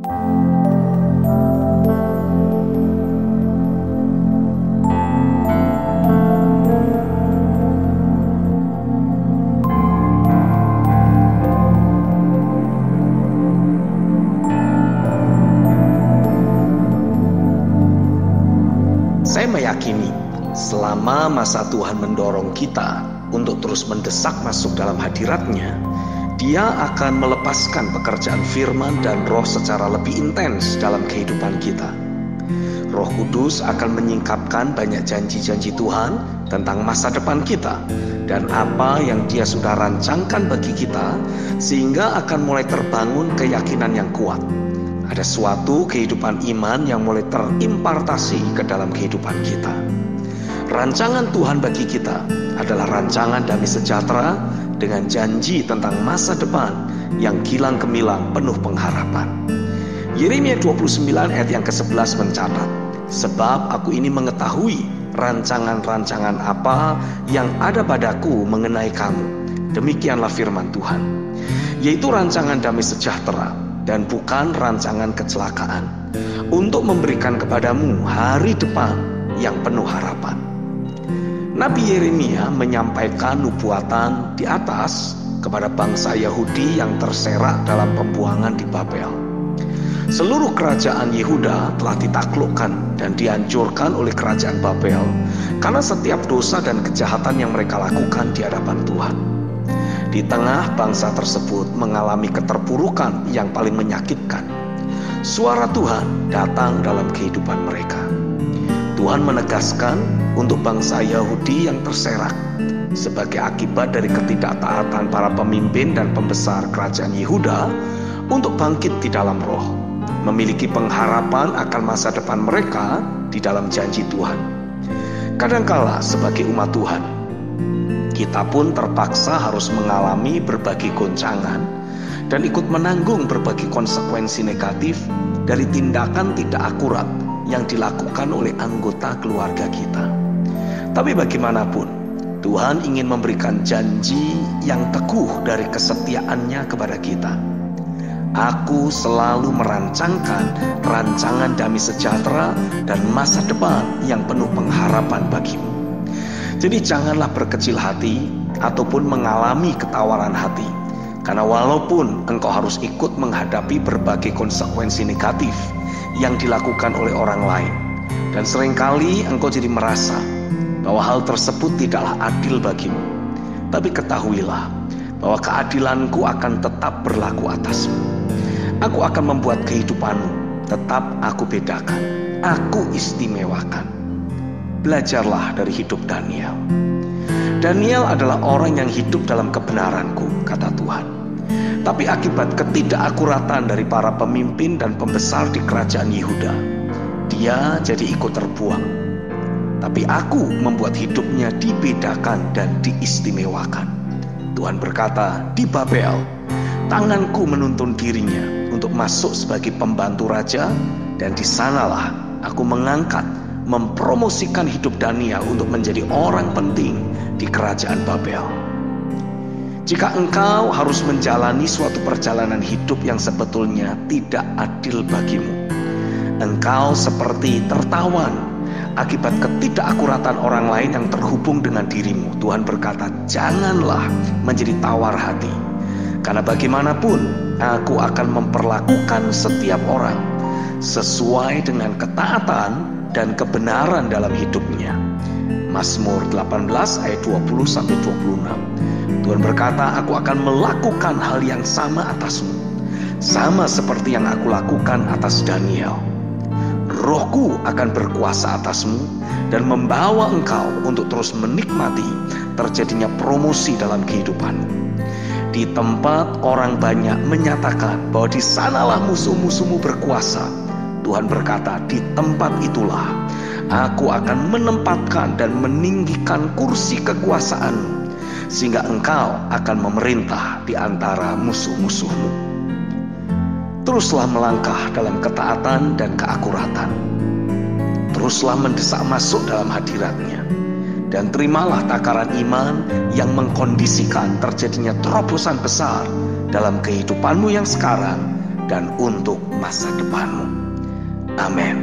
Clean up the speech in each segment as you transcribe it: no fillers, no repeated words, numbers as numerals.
Saya meyakini selama masa Tuhan mendorong kita untuk terus mendesak masuk dalam hadirat-Nya, Dia akan melepaskan pekerjaan firman dan roh secara lebih intens dalam kehidupan kita. Roh Kudus akan menyingkapkan banyak janji-janji Tuhan tentang masa depan kita dan apa yang Dia sudah rancangkan bagi kita, sehingga akan mulai terbangun keyakinan yang kuat. Ada suatu kehidupan iman yang mulai terimpartasi ke dalam kehidupan kita. Rancangan Tuhan bagi kita adalah rancangan damai sejahtera dengan janji tentang masa depan yang kilang gemilang penuh pengharapan. Yeremia 29 ayat yang ke-11 mencatat, "Sebab aku ini mengetahui rancangan-rancangan apa yang ada padaku mengenai kamu. Demikianlah firman Tuhan, yaitu rancangan damai sejahtera dan bukan rancangan kecelakaan, untuk memberikan kepadamu hari depan yang penuh harapan." Nabi Yeremia menyampaikan nubuatan di atas kepada bangsa Yahudi yang terserak dalam pembuangan di Babel. Seluruh kerajaan Yehuda telah ditaklukkan dan dihancurkan oleh kerajaan Babel karena setiap dosa dan kejahatan yang mereka lakukan di hadapan Tuhan. Di tengah bangsa tersebut mengalami keterpurukan yang paling menyakitkan, suara Tuhan datang dalam kehidupan mereka. Tuhan menegaskan untuk bangsa Yahudi yang terserak sebagai akibat dari ketidaktaatan para pemimpin dan pembesar kerajaan Yehuda untuk bangkit di dalam roh, memiliki pengharapan akan masa depan mereka di dalam janji Tuhan. Kadangkala sebagai umat Tuhan, kita pun terpaksa harus mengalami berbagai goncangan dan ikut menanggung berbagai konsekuensi negatif dari tindakan tidak akurat yang dilakukan oleh anggota keluarga kita. Tapi bagaimanapun, Tuhan ingin memberikan janji yang teguh dari kesetiaannya kepada kita. Aku selalu merancangkan rancangan damai sejahtera dan masa depan yang penuh pengharapan bagimu. Jadi janganlah berkecil hati ataupun mengalami ketawaran hati, karena walaupun engkau harus ikut menghadapi berbagai konsekuensi negatif yang dilakukan oleh orang lain, dan seringkali engkau jadi merasa bahwa hal tersebut tidaklah adil bagimu, tapi ketahuilah bahwa keadilanku akan tetap berlaku atasmu. Aku akan membuat kehidupanmu tetap aku bedakan, aku istimewakan. Belajarlah dari hidup Daniel. Daniel adalah orang yang hidup dalam kebenaranku, kata Tuhan. Tapi akibat ketidakakuratan dari para pemimpin dan pembesar di kerajaan Yehuda, dia jadi ikut terbuang. Tapi aku membuat hidupnya dibedakan dan diistimewakan. Tuhan berkata, di Babel, tanganku menuntun dirinya untuk masuk sebagai pembantu raja, dan di sanalah aku mengangkat, mempromosikan hidup Daniel untuk menjadi orang penting di kerajaan Babel. Jika engkau harus menjalani suatu perjalanan hidup yang sebetulnya tidak adil bagimu, engkau seperti tertawan akibat ketidakakuratan orang lain yang terhubung dengan dirimu. Tuhan berkata, janganlah menjadi tawar hati, karena bagaimanapun aku akan memperlakukan setiap orang sesuai dengan ketaatan dan kebenaran dalam hidupnya. Mazmur 18 ayat 20-26. Tuhan berkata, aku akan melakukan hal yang sama atasmu, sama seperti yang aku lakukan atas Daniel. Rohku akan berkuasa atasmu dan membawa engkau untuk terus menikmati terjadinya promosi dalam kehidupanmu. Di tempat orang banyak menyatakan bahwa di sanalah musuh-musuhmu berkuasa, Tuhan berkata, di tempat itulah aku akan menempatkan dan meninggikan kursi kekuasaanmu, sehingga engkau akan memerintah di antara musuh-musuhmu. Teruslah melangkah dalam ketaatan dan keakuratan. Teruslah mendesak masuk dalam hadirat-Nya, dan terimalah takaran iman yang mengkondisikan terjadinya terobosan besar dalam kehidupanmu yang sekarang dan untuk masa depanmu. Amin.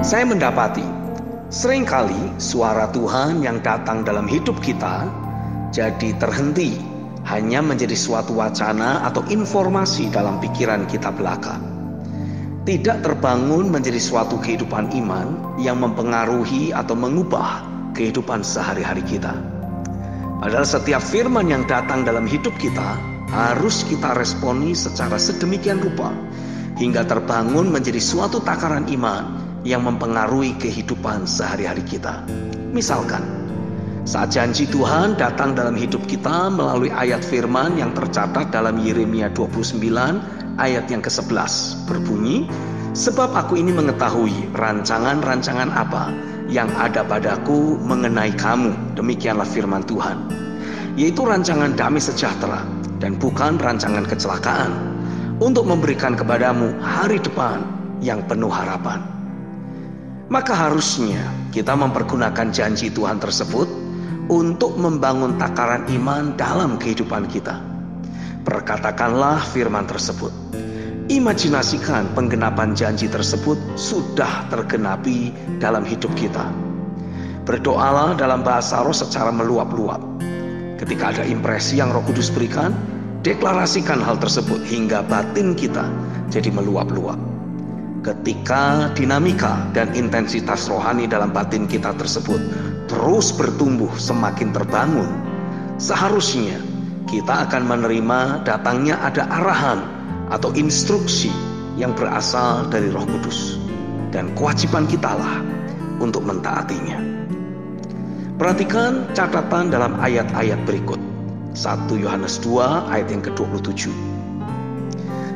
Saya mendapati seringkali suara Tuhan yang datang dalam hidup kita jadi terhenti hanya menjadi suatu wacana atau informasi dalam pikiran kita belaka. Tidak terbangun menjadi suatu kehidupan iman yang mempengaruhi atau mengubah kehidupan sehari-hari kita. Padahal setiap firman yang datang dalam hidup kita harus kita responi secara sedemikian rupa hingga terbangun menjadi suatu takaran iman yang mempengaruhi kehidupan sehari-hari kita. Misalkan, saat janji Tuhan datang dalam hidup kita melalui ayat firman yang tercatat dalam Yeremia 29 ayat yang ke-11 berbunyi, "Sebab aku ini mengetahui rancangan-rancangan apa yang ada padaku mengenai kamu," demikianlah firman Tuhan, yaitu rancangan damai sejahtera dan bukan rancangan kecelakaan, untuk memberikan kepadamu hari depan yang penuh harapan. Maka harusnya kita mempergunakan janji Tuhan tersebut untuk membangun takaran iman dalam kehidupan kita. Perkatakanlah firman tersebut. Imajinasikan penggenapan janji tersebut sudah tergenapi dalam hidup kita. Berdoalah dalam bahasa roh secara meluap-luap. Ketika ada impresi yang Roh Kudus berikan, deklarasikan hal tersebut hingga batin kita jadi meluap-luap. Ketika dinamika dan intensitas rohani dalam batin kita tersebut terus bertumbuh semakin terbangun, seharusnya kita akan menerima datangnya ada arahan atau instruksi yang berasal dari Roh Kudus, dan kewajiban kitalah untuk mentaatinya. Perhatikan catatan dalam ayat-ayat berikut. 1 Yohanes 2 ayat yang ke-27.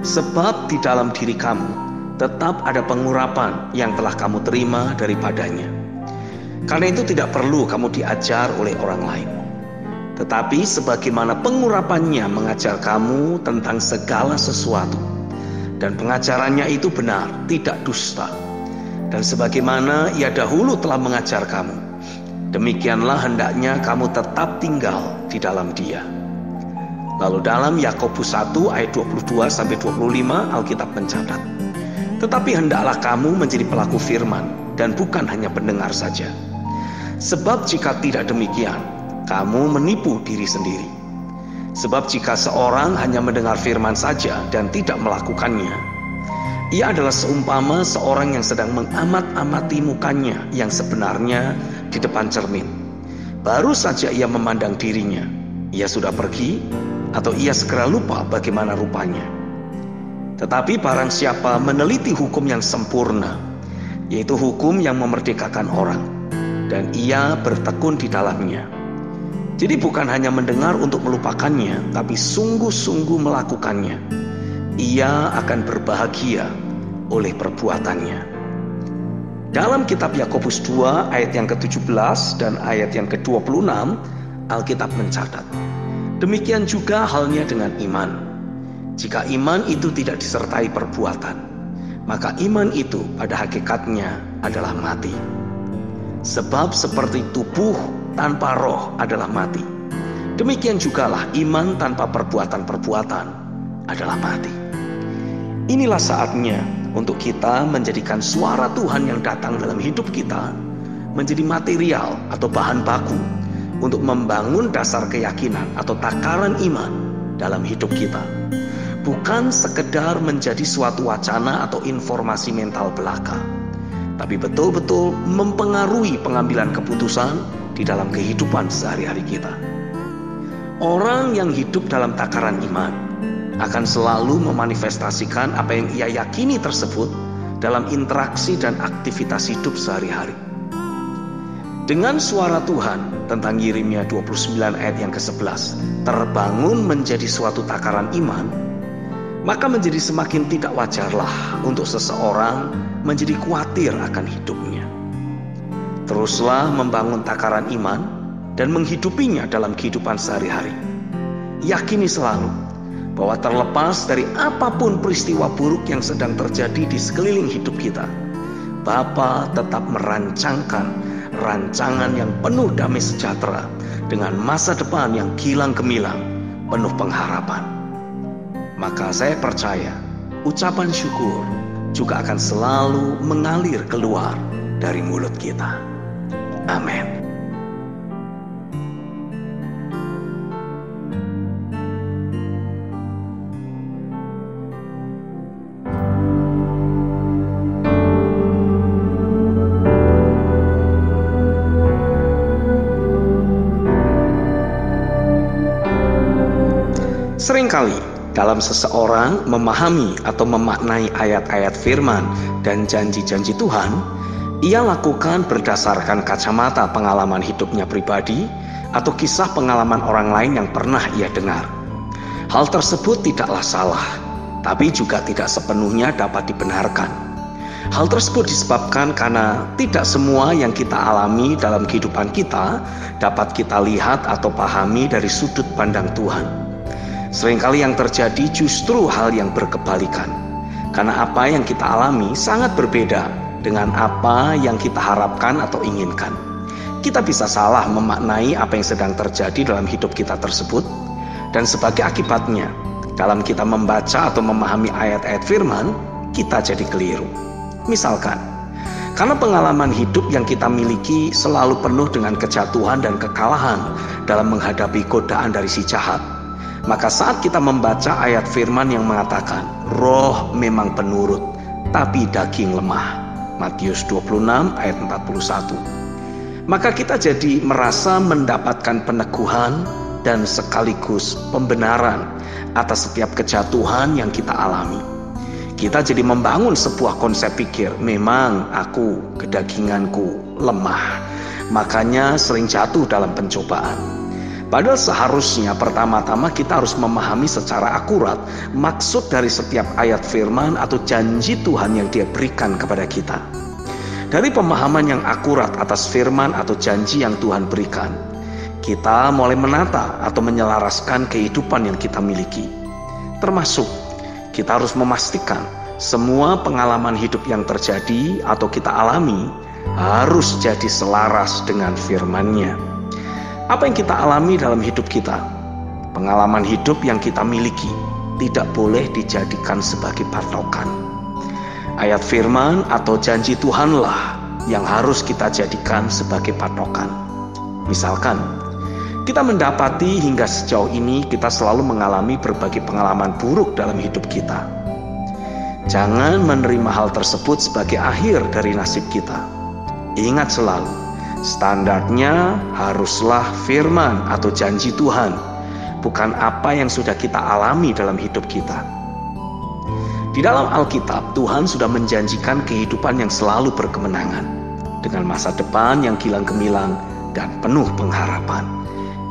"Sebab di dalam diri kamu tetap ada pengurapan yang telah kamu terima daripadanya. Karena itu tidak perlu kamu diajar oleh orang lain. Tetapi sebagaimana pengurapannya mengajar kamu tentang segala sesuatu, dan pengajarannya itu benar, tidak dusta. Dan sebagaimana ia dahulu telah mengajar kamu, demikianlah hendaknya kamu tetap tinggal di dalam Dia." Lalu dalam Yakobus 1 ayat 22-25 Alkitab mencatat, "Tetapi hendaklah kamu menjadi pelaku firman dan bukan hanya pendengar saja. Sebab jika tidak demikian, kamu menipu diri sendiri. Sebab jika seorang hanya mendengar firman saja dan tidak melakukannya, ia adalah seumpama seorang yang sedang mengamat-amati mukanya yang sebenarnya di depan cermin. Baru saja ia memandang dirinya, ia sudah pergi atau ia segera lupa bagaimana rupanya. Tetapi barang siapa meneliti hukum yang sempurna, yaitu hukum yang memerdekakan orang, dan ia bertekun di dalamnya." Jadi bukan hanya mendengar untuk melupakannya, tapi sungguh-sungguh melakukannya, ia akan berbahagia oleh perbuatannya. Dalam kitab Yakobus 2 ayat yang ke-17 dan ayat yang ke-26, Alkitab mencatat, "Demikian juga halnya dengan iman. Jika iman itu tidak disertai perbuatan, maka iman itu pada hakikatnya adalah mati. Sebab seperti tubuh tanpa roh adalah mati, demikian jugalah iman tanpa perbuatan-perbuatan adalah mati." Inilah saatnya untuk kita menjadikan suara Tuhan yang datang dalam hidup kita menjadi material atau bahan baku untuk membangun dasar keyakinan atau takaran iman dalam hidup kita. Bukan sekedar menjadi suatu wacana atau informasi mental belaka, tapi betul-betul mempengaruhi pengambilan keputusan di dalam kehidupan sehari-hari kita. Orang yang hidup dalam takaran iman akan selalu memanifestasikan apa yang ia yakini tersebut dalam interaksi dan aktivitas hidup sehari-hari. Dengan suara Tuhan tentang Yeremia 29 ayat yang ke-11 terbangun menjadi suatu takaran iman, maka menjadi semakin tidak wajarlah untuk seseorang menjadi khawatir akan hidupnya. Teruslah membangun takaran iman dan menghidupinya dalam kehidupan sehari-hari. Yakini selalu bahwa terlepas dari apapun peristiwa buruk yang sedang terjadi di sekeliling hidup kita, Bapa tetap merancangkan rancangan yang penuh damai sejahtera dengan masa depan yang gilang gemilang, penuh pengharapan. Maka saya percaya ucapan syukur juga akan selalu mengalir keluar dari mulut kita. Amin. Seringkali dalam seseorang memahami atau memaknai ayat-ayat firman dan janji-janji Tuhan, ia lakukan berdasarkan kacamata pengalaman hidupnya pribadi atau kisah pengalaman orang lain yang pernah ia dengar. Hal tersebut tidaklah salah, tapi juga tidak sepenuhnya dapat dibenarkan. Hal tersebut disebabkan karena tidak semua yang kita alami dalam kehidupan kita dapat kita lihat atau pahami dari sudut pandang Tuhan. Seringkali yang terjadi justru hal yang berkebalikan, karena apa yang kita alami sangat berbeda dengan apa yang kita harapkan atau inginkan. Kita bisa salah memaknai apa yang sedang terjadi dalam hidup kita tersebut, dan sebagai akibatnya, dalam kita membaca atau memahami ayat-ayat firman, kita jadi keliru. Misalkan, karena pengalaman hidup yang kita miliki selalu penuh dengan kejatuhan dan kekalahan dalam menghadapi godaan dari si jahat, maka saat kita membaca ayat firman yang mengatakan roh memang penurut tapi daging lemah, Matius 26 ayat 41, maka kita jadi merasa mendapatkan peneguhan dan sekaligus pembenaran atas setiap kejatuhan yang kita alami. Kita jadi membangun sebuah konsep pikir, memang aku, kedaginganku lemah, makanya sering jatuh dalam pencobaan. Padahal seharusnya pertama-tama kita harus memahami secara akurat maksud dari setiap ayat firman atau janji Tuhan yang Dia berikan kepada kita. Dari pemahaman yang akurat atas firman atau janji yang Tuhan berikan, kita mulai menata atau menyelaraskan kehidupan yang kita miliki. Termasuk kita harus memastikan semua pengalaman hidup yang terjadi atau kita alami harus jadi selaras dengan firman-Nya. Apa yang kita alami dalam hidup kita, pengalaman hidup yang kita miliki, tidak boleh dijadikan sebagai patokan. Ayat firman atau janji Tuhanlah yang harus kita jadikan sebagai patokan. Misalkan, kita mendapati hingga sejauh ini kita selalu mengalami berbagai pengalaman buruk dalam hidup kita. Jangan menerima hal tersebut sebagai akhir dari nasib kita. Ingat selalu, standarnya haruslah firman atau janji Tuhan, bukan apa yang sudah kita alami dalam hidup kita. Di dalam Alkitab, Tuhan sudah menjanjikan kehidupan yang selalu berkemenangan, dengan masa depan yang gilang gemilang dan penuh pengharapan.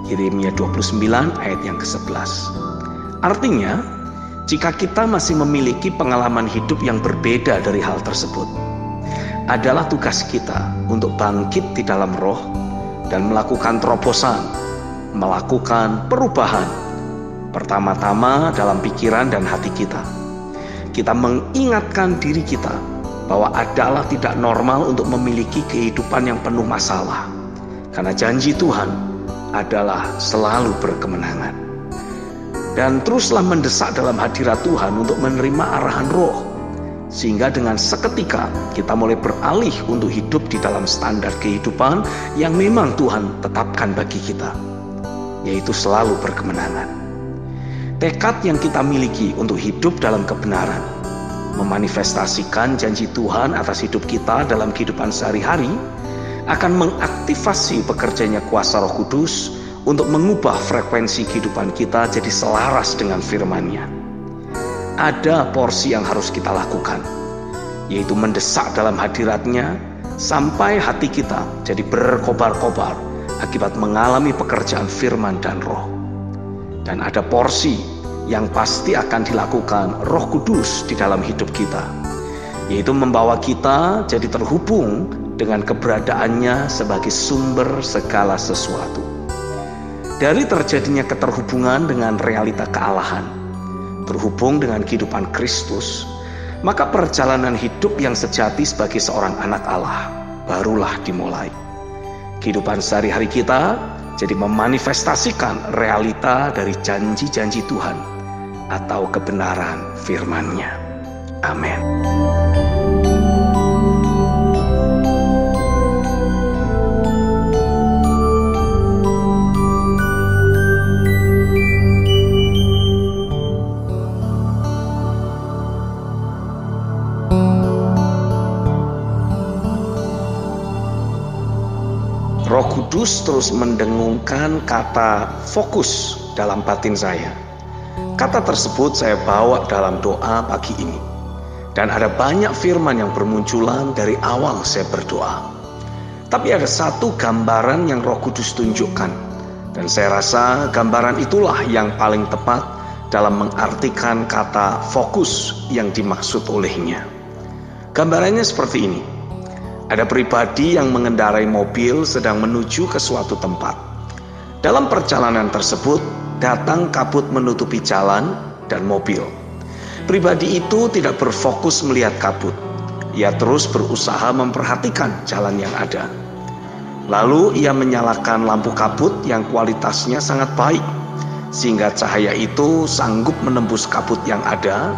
Yeremia 29 ayat yang ke-11. Artinya, jika kita masih memiliki pengalaman hidup yang berbeda dari hal tersebut, adalah tugas kita untuk bangkit di dalam roh dan melakukan terobosan, melakukan perubahan. Pertama-tama dalam pikiran dan hati kita. Kita mengingatkan diri kita bahwa adalah tidak normal untuk memiliki kehidupan yang penuh masalah, karena janji Tuhan adalah selalu berkemenangan. Dan teruslah mendesak dalam hadirat Tuhan untuk menerima arahan roh, sehingga dengan seketika kita mulai beralih untuk hidup di dalam standar kehidupan yang memang Tuhan tetapkan bagi kita, yaitu selalu berkemenangan. Tekad yang kita miliki untuk hidup dalam kebenaran, memanifestasikan janji Tuhan atas hidup kita dalam kehidupan sehari-hari, akan mengaktifasi bekerjanya kuasa Roh Kudus untuk mengubah frekuensi kehidupan kita jadi selaras dengan firman-Nya. Ada porsi yang harus kita lakukan, yaitu mendesak dalam hadirat-Nya sampai hati kita jadi berkobar-kobar akibat mengalami pekerjaan firman dan roh. Dan ada porsi yang pasti akan dilakukan Roh Kudus di dalam hidup kita, yaitu membawa kita jadi terhubung dengan keberadaannya sebagai sumber segala sesuatu. Dari terjadinya keterhubungan dengan realita kealahan, terhubung dengan kehidupan Kristus, maka perjalanan hidup yang sejati sebagai seorang anak Allah barulah dimulai. Kehidupan sehari-hari kita jadi memanifestasikan realita dari janji-janji Tuhan atau kebenaran firman-Nya. Amin. Roh Kudus terus mendengungkan kata fokus dalam batin saya. Kata tersebut saya bawa dalam doa pagi ini. Dan ada banyak firman yang bermunculan dari awal saya berdoa. Tapi ada satu gambaran yang Roh Kudus tunjukkan. Dan saya rasa gambaran itulah yang paling tepat dalam mengartikan kata fokus yang dimaksud olehnya. Gambarannya seperti ini. Ada pribadi yang mengendarai mobil sedang menuju ke suatu tempat. Dalam perjalanan tersebut, datang kabut menutupi jalan dan mobil. Pribadi itu tidak berfokus melihat kabut. Ia terus berusaha memperhatikan jalan yang ada. Lalu ia menyalakan lampu kabut yang kualitasnya sangat baik, sehingga cahaya itu sanggup menembus kabut yang ada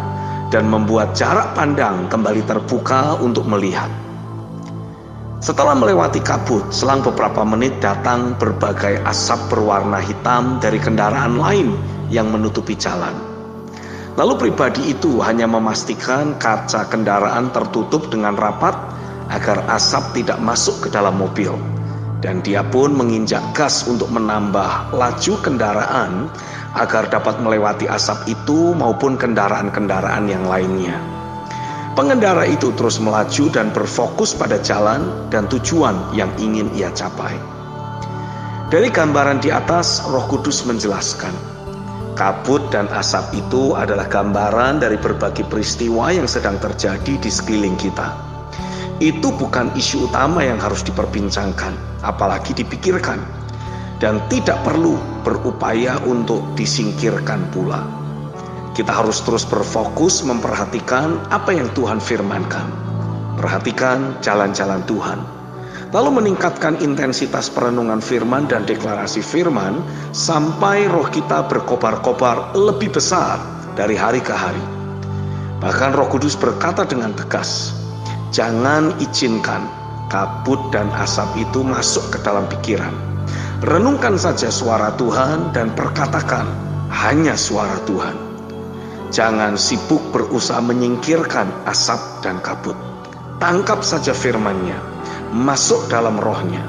dan membuat jarak pandang kembali terbuka untuk melihat. Setelah melewati kabut, selang beberapa menit datang berbagai asap berwarna hitam dari kendaraan lain yang menutupi jalan. Lalu pribadi itu hanya memastikan kaca kendaraan tertutup dengan rapat agar asap tidak masuk ke dalam mobil. Dan dia pun menginjak gas untuk menambah laju kendaraan agar dapat melewati asap itu maupun kendaraan-kendaraan yang lainnya. Pengendara itu terus melaju dan berfokus pada jalan dan tujuan yang ingin ia capai. Dari gambaran di atas, Roh Kudus menjelaskan, kabut dan asap itu adalah gambaran dari berbagai peristiwa yang sedang terjadi di sekeliling kita. Itu bukan isu utama yang harus diperbincangkan, apalagi dipikirkan, dan tidak perlu berupaya untuk disingkirkan pula. Kita harus terus berfokus memperhatikan apa yang Tuhan firmankan. Perhatikan jalan-jalan Tuhan. Lalu meningkatkan intensitas perenungan firman dan deklarasi firman sampai roh kita berkobar-kobar lebih besar dari hari ke hari. Bahkan Roh Kudus berkata dengan tegas, jangan izinkan kabut dan asap itu masuk ke dalam pikiran. Renungkan saja suara Tuhan dan perkatakan hanya suara Tuhan. Jangan sibuk berusaha menyingkirkan asap dan kabut. Tangkap saja firman-Nya, masuk dalam rohnya,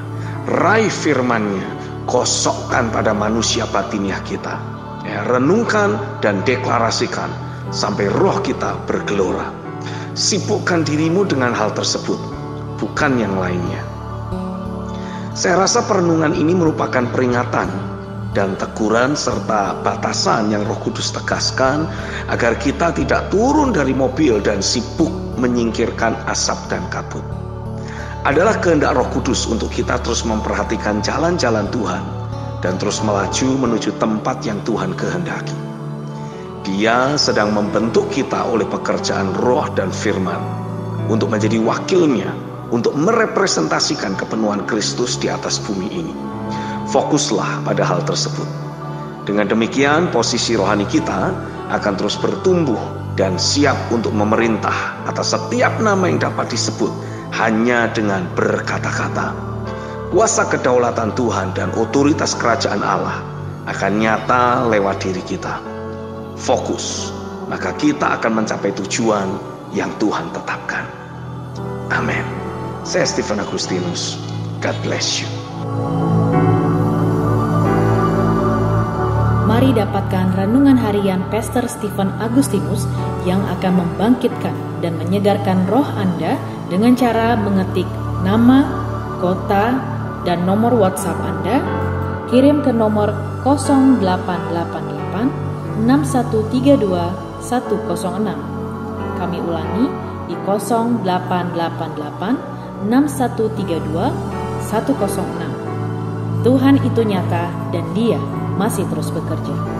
raih firman-Nya, kosokkan pada manusia batiniah kita. Renungkan dan deklarasikan sampai roh kita bergelora. Sibukkan dirimu dengan hal tersebut, bukan yang lainnya. Saya rasa perenungan ini merupakan peringatan dan teguran serta batasan yang Roh Kudus tegaskan agar kita tidak turun dari mobil dan sibuk menyingkirkan asap dan kabut. Adalah kehendak Roh Kudus untuk kita terus memperhatikan jalan-jalan Tuhan dan terus melaju menuju tempat yang Tuhan kehendaki. Dia sedang membentuk kita oleh pekerjaan roh dan firman untuk menjadi wakilnya, untuk merepresentasikan kepenuhan Kristus di atas bumi ini. Fokuslah pada hal tersebut. Dengan demikian, posisi rohani kita akan terus bertumbuh dan siap untuk memerintah atas setiap nama yang dapat disebut hanya dengan berkata-kata. Kuasa kedaulatan Tuhan dan otoritas kerajaan Allah akan nyata lewat diri kita. Fokus, maka kita akan mencapai tujuan yang Tuhan tetapkan. Amin. Saya Stephen Agustinus. God bless you. Mari dapatkan renungan harian Pastor Stephen Agustinus yang akan membangkitkan dan menyegarkan roh Anda dengan cara mengetik nama, kota, dan nomor WhatsApp Anda. Kirim ke nomor 0888 6132 106. Kami ulangi di 0888 6132 106. Tuhan itu nyata dan Dia masih terus bekerja.